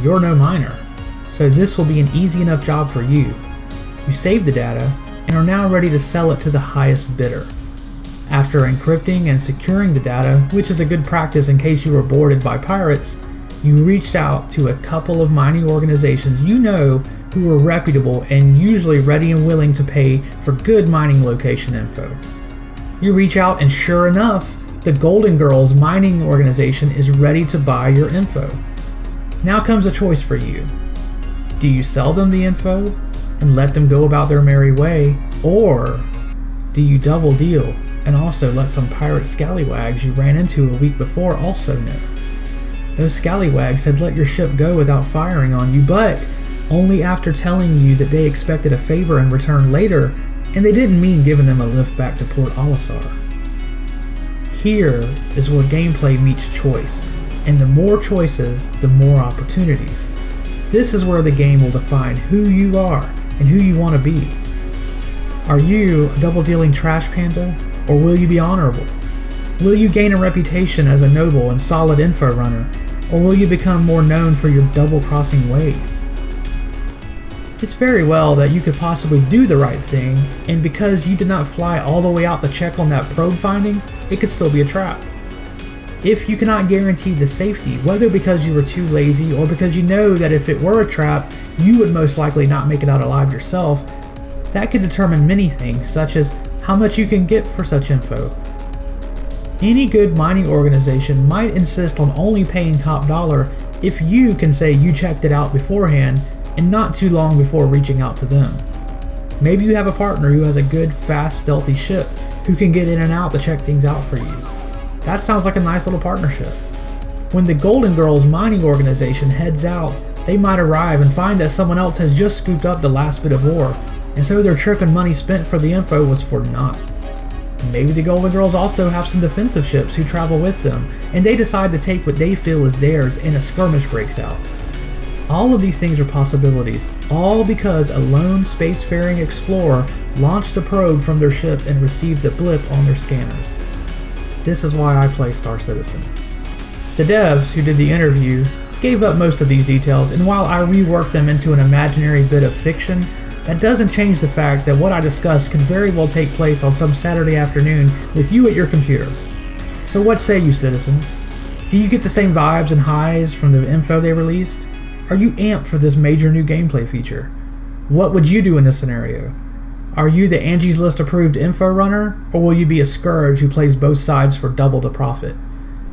You're no miner, so this will be an easy enough job for you. You saved the data and are now ready to sell it to the highest bidder. After encrypting and securing the data, which is a good practice in case you were boarded by pirates, you reached out to a couple of mining organizations you know who are reputable and usually ready and willing to pay for good mining location info. You reach out and sure enough, the Golden Girls mining organization is ready to buy your info. Now comes a choice for you. Do you sell them the info and let them go about their merry way, or do you double deal and also let some pirate scallywags you ran into a week before also know? Those scallywags had let your ship go without firing on you, but only after telling you that they expected a favor in return later, and they didn't mean giving them a lift back to Port Olisar. Here is where gameplay meets choice, and the more choices, the more opportunities. This is where the game will define who you are and who you want to be. Are you a double-dealing trash panda, or will you be honorable? Will you gain a reputation as a noble and solid info runner, or will you become more known for your double-crossing ways? It's very well that you could possibly do the right thing, and because you did not fly all the way out to check on that probe finding, it could still be a trap. If you cannot guarantee the safety, whether because you were too lazy or because you know that if it were a trap, you would most likely not make it out alive yourself, that could determine many things, such as how much you can get for such info. Any good mining organization might insist on only paying top dollar if you can say you checked it out beforehand and not too long before reaching out to them. Maybe you have a partner who has a good, fast, stealthy ship who can get in and out to check things out for you. That sounds like a nice little partnership. When the Golden Girls mining organization heads out, they might arrive and find that someone else has just scooped up the last bit of ore, and so their trip and money spent for the info was for naught. Maybe the Golden Girls also have some defensive ships who travel with them, and they decide to take what they feel is theirs and a skirmish breaks out. All of these things are possibilities, all because a lone spacefaring explorer launched a probe from their ship and received a blip on their scanners. This is why I play Star Citizen. The devs who did the interview gave up most of these details, and while I reworked them into an imaginary bit of fiction, that doesn't change the fact that what I discussed could very well take place on some Saturday afternoon with you at your computer. So what say you, citizens? Do you get the same vibes and highs from the info they released? Are you amped for this major new gameplay feature? What would you do in this scenario? Are you the Angie's List approved info runner, or will you be a scourge who plays both sides for double the profit?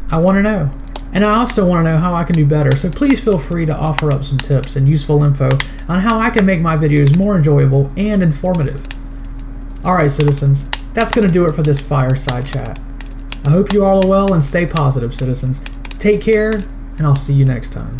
I want to know. And I also want to know how I can do better, so please feel free to offer up some tips and useful info on how I can make my videos more enjoyable and informative. Alright citizens, that's going to do it for this Fireside Chat. I hope you all are well and stay positive, citizens. Take care, and I'll see you next time.